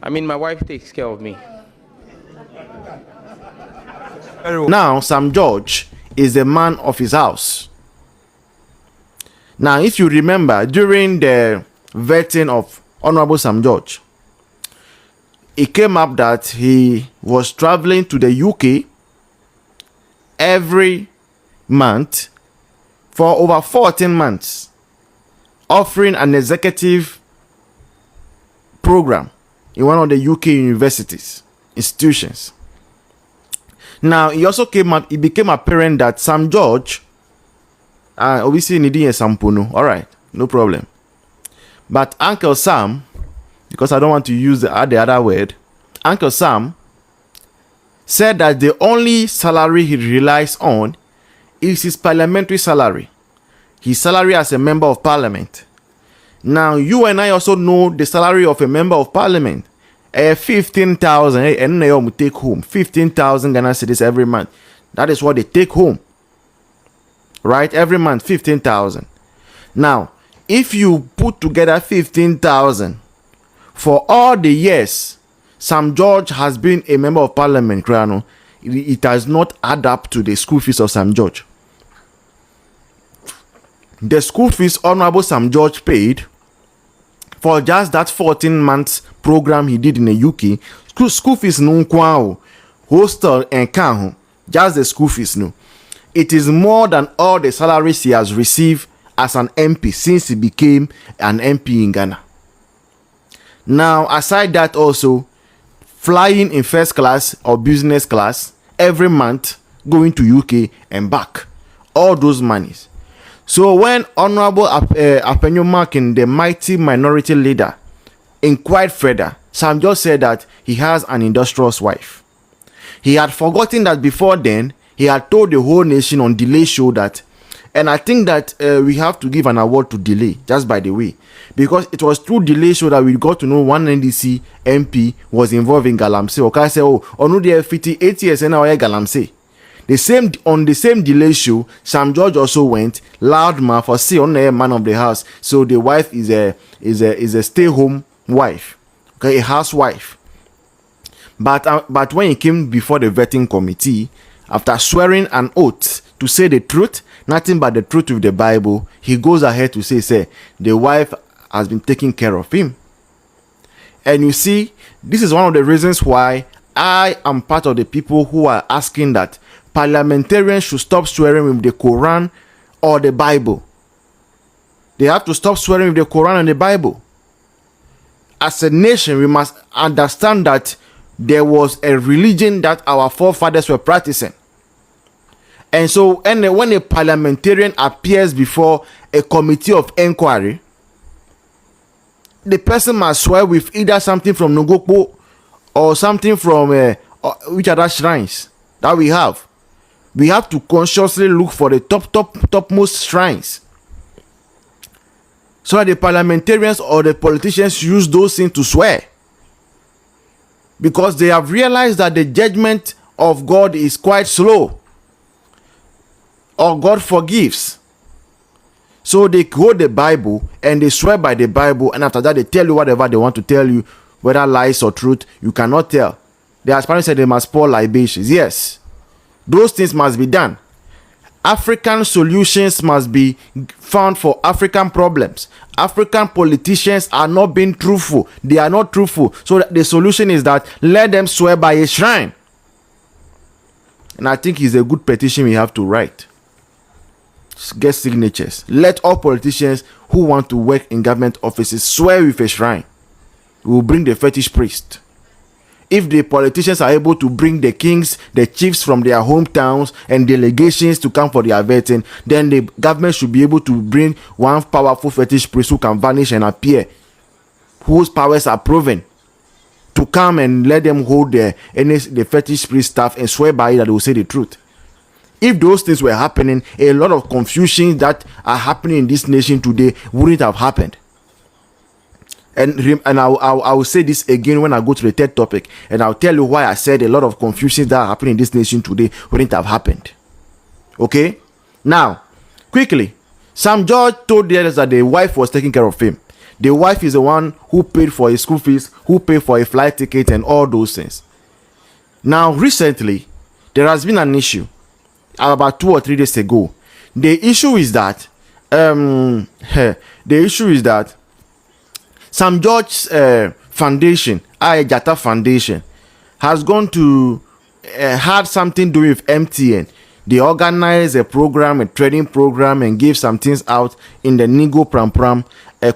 I mean, my wife takes care of me. Now, Sam George is the man of his house. Now, if you remember, during the vetting of Honorable Sam George, it came up that he was traveling to the UK every month for over 14 months, offering an executive program in one of the UK institutions. Now, it became apparent that Sam George, obviously needing a sampuno, all right, no problem. But Uncle Sam, because I don't want to use the other word, Uncle Sam said that the only salary he relies on is his parliamentary salary, his salary as a member of parliament. Now, you and I also know the salary of a member of parliament. 15,000, and they take home 15,000 Ghana cedis every month. That is what they take home, right? Every month, 15,000. Now, if you put together 15,000 for all the years Sam George has been a member of parliament, it does not add up to the school fees of Sam George. The school fees Honorable Sam George paid for just that 14 months program he did in the UK, school fees no kwao, hostel and car, just the school fees no. It is more than all the salaries he has received as an MP since he became an MP in Ghana. Now, aside that also, flying in first class or business class every month, going to UK and back, all those monies. So when Honorable Apenyo Markin, the mighty minority leader, inquired further, Sam George said that he has an industrious wife. He had forgotten that before then, he had told the whole nation on Delay Show that, and I think that we have to give an award to Delay, just by the way, because it was through Delay Show that we got to know one NDC MP was involved in Galamsey. Okay, say, no, they are 58 years and now Galamsey. On the same Delay Show, Sam George also went loud mouth for say on a man of the house. So the wife is a stay-home wife, okay, a housewife. But when he came before the vetting committee, after swearing an oath to say the truth, nothing but the truth with the Bible, he goes ahead to say the wife has been taking care of him. And you see, this is one of the reasons why I am part of the people who are asking that parliamentarians should stop swearing with the Quran or the Bible. They have to stop swearing with the Quran and the Bible. As a nation, we must understand that there was a religion that our forefathers were practicing. And so when a parliamentarian appears before a committee of inquiry, the person must swear with either something from Nogokpo or something from which other shrines that we have. We have to consciously look for the topmost shrines, so that the parliamentarians or the politicians use those things to swear, because they have realized that the judgment of God is quite slow, or God forgives. So they quote the Bible and they swear by the Bible, and after that they tell you whatever they want to tell you, whether lies or truth, you cannot tell. The aspirants said they must pour libations. Yes, those things must be done. African solutions must be found for African problems. African politicians are not being truthful. They are not truthful. So the solution is that let them swear by a shrine. And I think it's a good petition we have to write. Get signatures. Let all politicians who want to work in government offices swear with a shrine. We will bring the fetish priest. If the politicians are able to bring the kings, the chiefs from their hometowns and delegations to come for their vetting, then the government should be able to bring one powerful fetish priest who can vanish and appear, whose powers are proven, to come and let them hold the fetish priest staff and swear by it that they will say the truth. If those things were happening, a lot of confusions that are happening in this nation today wouldn't have happened. And I will say this again when I go to the third topic, and I'll tell you why I said a lot of confusions that are happening in this nation today wouldn't have happened. Okay? Now, quickly, Sam George told the others that the wife was taking care of him. The wife is the one who paid for his school fees, who paid for a flight ticket and all those things. Now, recently, there has been an issue about 2 or 3 days ago. The issue is that Sam George's foundation, Jata Foundation, has gone to had something to do with MTN. They organize a program, a training program, and give some things out in the Nigo Pram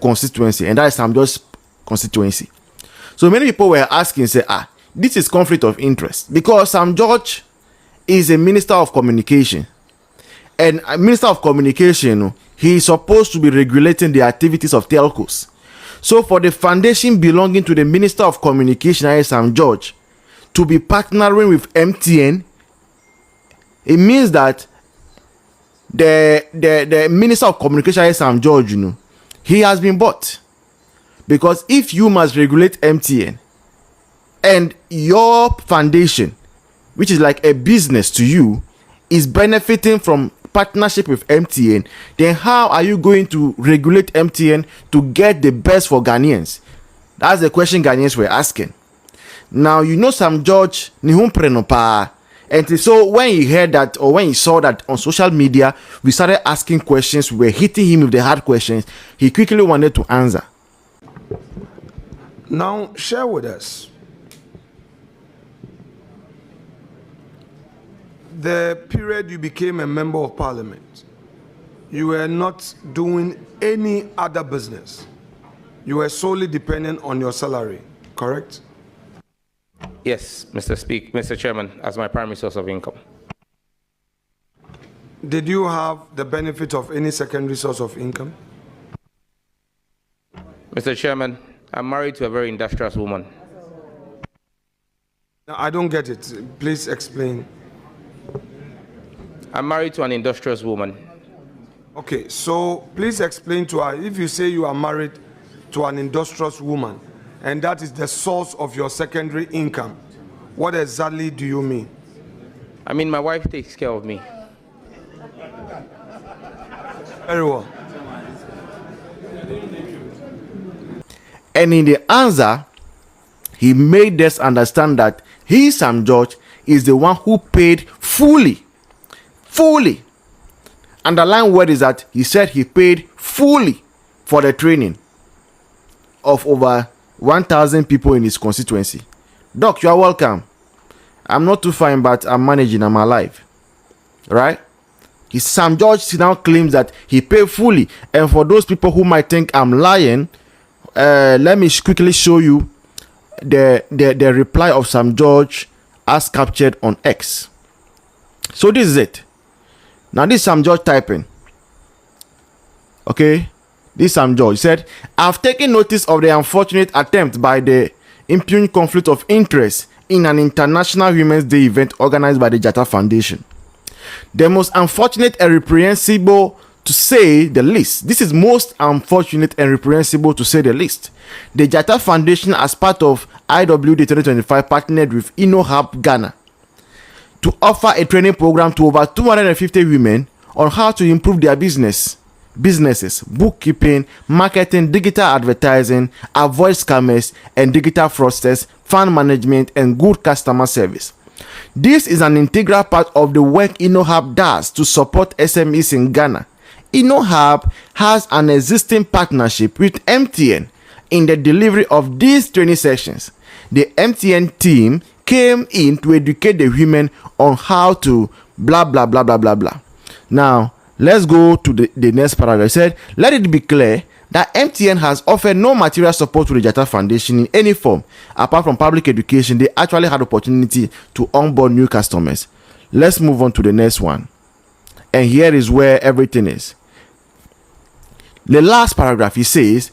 constituency, and that is Sam George's constituency. So many people were asking, say, this is conflict of interest, because Sam George is a minister of communication, and a minister of communication, he is supposed to be regulating the activities of telcos. So for the foundation belonging to the minister of communication, Sam George, to be partnering with MTN, it means that the minister of communication, Sam George, he has been bought. Because if you must regulate MTN and your foundation, which is like a business to you, is benefiting from partnership with MTN, then how are you going to regulate MTN to get the best for Ghanaians? That's the question Ghanaians were asking. Now, Sam George, and so when he heard that, or when he saw that on social media, we started asking questions, we were hitting him with the hard questions, he quickly wanted to answer. Now, share with us the period you became a member of parliament. You were not doing any other business. You were solely dependent on your salary, correct? Yes, Mr. Chairman, as my primary source of income. Did you have the benefit of any secondary source of income? Mr. Chairman, I'm married to a very industrious woman. Now, I don't get it. Please explain. I'm married to an industrious woman. Okay, so please explain to her, if you say you are married to an industrious woman, and that is the source of your secondary income, what exactly do you mean? I mean, my wife takes care of me. Very well. And in the answer, he made us understand that he, Sam George, is the one who paid fully. Underlying word is that he said he paid fully for the training of over 1,000 people in his constituency. Doc, you are welcome. I'm not too fine, but I'm managing. I'm alive. Right? Sam George now claims that he paid fully. And for those people who might think I'm lying, let me quickly show you the reply of Sam George as captured on X. So this is it. Now this is Sam George typing. Okay, this is Sam George. He said, I've taken notice of the unfortunate attempt by the impugned conflict of interest in an International Women's Day event organized by the Jata Foundation. The most unfortunate and reprehensible, to say the least. This is most unfortunate and reprehensible, to say the least. The Jata Foundation, as part of IWD 2025, partnered with InnoHub Ghana to offer a training program to over 250 women on how to improve their businesses, bookkeeping, marketing, digital advertising, avoid scammers and digital fraudsters, fund management, and good customer service. This is an integral part of the work InnoHub does to support SMEs in Ghana. InnoHub has an existing partnership with MTN in the delivery of these training sessions. The MTN team came in to educate the women on how to blah blah blah blah blah blah. Now let's go to the next paragraph. It said, let it be clear that MTN has offered no material support to the Jata Foundation in any form. Apart from public education, they actually had opportunity to onboard new customers. Let's move on to the next one. And here is where everything is. The last paragraph, he says,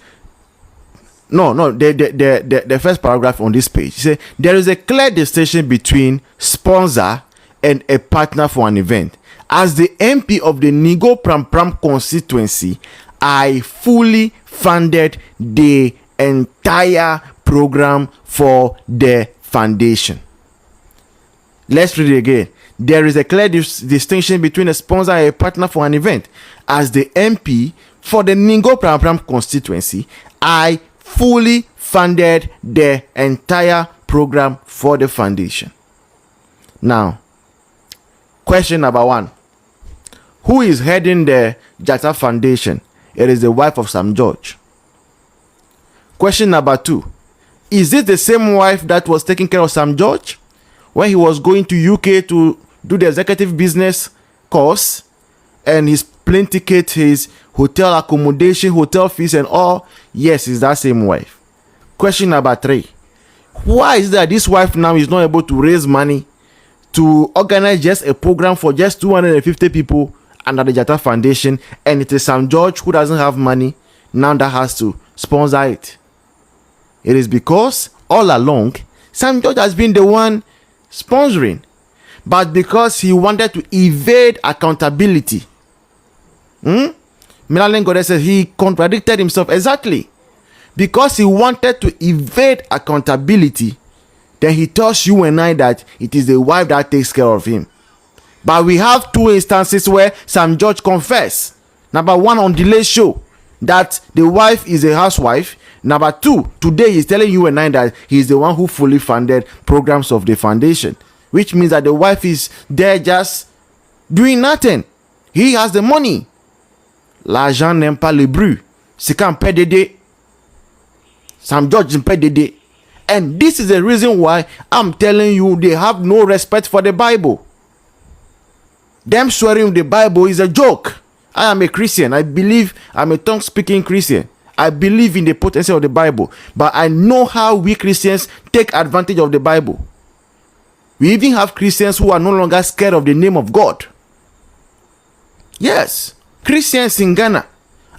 the first paragraph on this page. He said, there is a clear distinction between sponsor and a partner for an event. As the MP of the Nigo Pram constituency, I fully funded the entire program for the foundation. Let's read it again. There is a clear distinction between a sponsor and a partner for an event. As the MP for the Nigo Pram constituency, I fully funded the entire program for the foundation. Now, question number 1. Who is heading the Jatta Foundation? It is the wife of Sam George. Question number 2. Is it the same wife that was taking care of Sam George when he was going to UK to do the executive business course, and his plane ticket, his hotel accommodation, hotel fees and all? Yes, it's that same wife. Question number 3. Why is that this wife now is not able to raise money to organize just a program for just 250 people under the Jatta Foundation, and it is Sam George who doesn't have money now that has to sponsor it? It is because all along Sam George has been the one sponsoring, but because he wanted to evade accountability, Milalen Goddess says he contradicted himself. Exactly. Because he wanted to evade accountability, then he tells you and I that it is the wife that takes care of him. But we have 2 instances where Sam George confessed. Number 1, on Delay Show, that the wife is a housewife. Number 2, today he's telling you and I that he's the one who fully funded programs of the foundation, which means that the wife is there just doing nothing. He has the money. L'argent n'aime pas le bruit. C'est quand paie dédé. Sam George n'aime pas dédé. And this is the reason why I'm telling you they have no respect for the Bible. Them swearing the Bible is a joke. I am a Christian. I believe I'm a tongue-speaking Christian. I believe in the potency of the Bible. But I know how we Christians take advantage of the Bible. We even have Christians who are no longer scared of the name of God. Yes, Christians in Ghana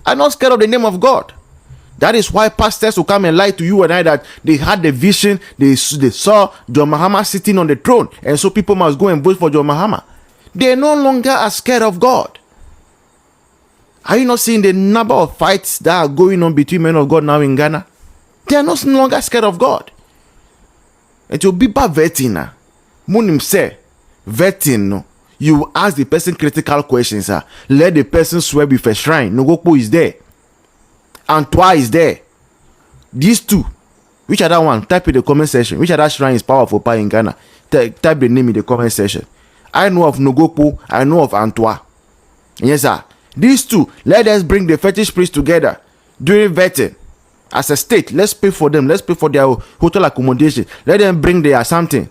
are not scared of the name of God. That is why pastors will come and lie to you and I that they had the vision, they saw John Mahama sitting on the throne, and so people must go and vote for John Mahama. They no longer are scared of God. Are you not seeing the number of fights that are going on between men of God now in Ghana? They are no longer scared of God. It will be bad vetting. Munim say, vetting, no. You ask the person critical questions. Let the person swear before a shrine. Nogokpo is there. Antoine is there. These 2. Which other one? Type in the comment section. Which other shrine is powerful power in Ghana? Type the name in the comment section. I know of Nogokpo. I know of Antoine. Yes, sir. These 2, let us bring the fetish priests together during vetting. As a state, let's pay for them. Let's pay for their hotel accommodation. Let them bring their something.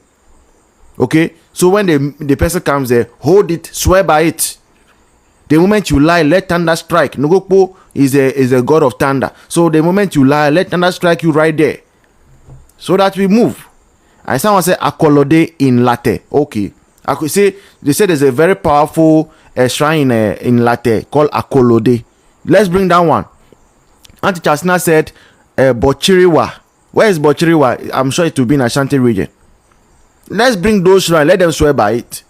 Okay? So when the person comes there, hold it, swear by it. The moment you lie, let thunder strike. Nogokpo is a god of thunder. So the moment you lie, let thunder strike you right there. So that we move. And someone say akolode in latte. Okay. I could say they said there's a very powerful shrine in latte called Akolode. Let's bring that one. Auntie Chasna said Bochiriwa. Where is Bochiriwa? I'm sure it will be in Ashanti region. Let's bring those shrines. Let them swear by it.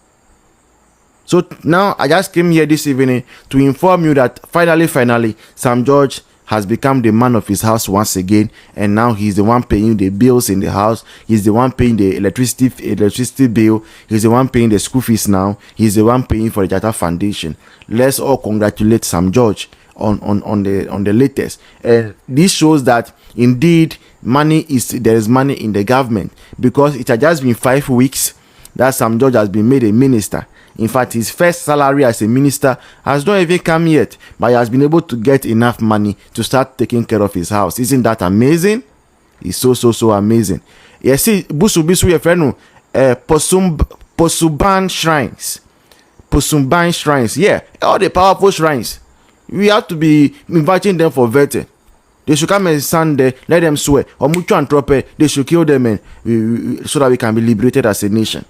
So now I just came here this evening to inform you that finally, Sam George has become the man of his house once again, and now he's the one paying the bills in the house. He's the one paying the electricity bill. He's the one paying the school fees now. He's the one paying for the Jatta Foundation. Let's all congratulate Sam George on the latest. And this shows that indeed there is money in the government, because it has just been 5 weeks that Sam George has been made a minister. In fact, his first salary as a minister has not even come yet, but he has been able to get enough money to start taking care of his house. Isn't that amazing? It's so amazing. You see, Busu your friend, Posuban shrines. Posumban shrines. Yeah, all the powerful shrines. We have to be inviting them for vetting. They should come and stand there, let them swear. Or mutual anthrope, they should kill them, and so that we can be liberated as a nation.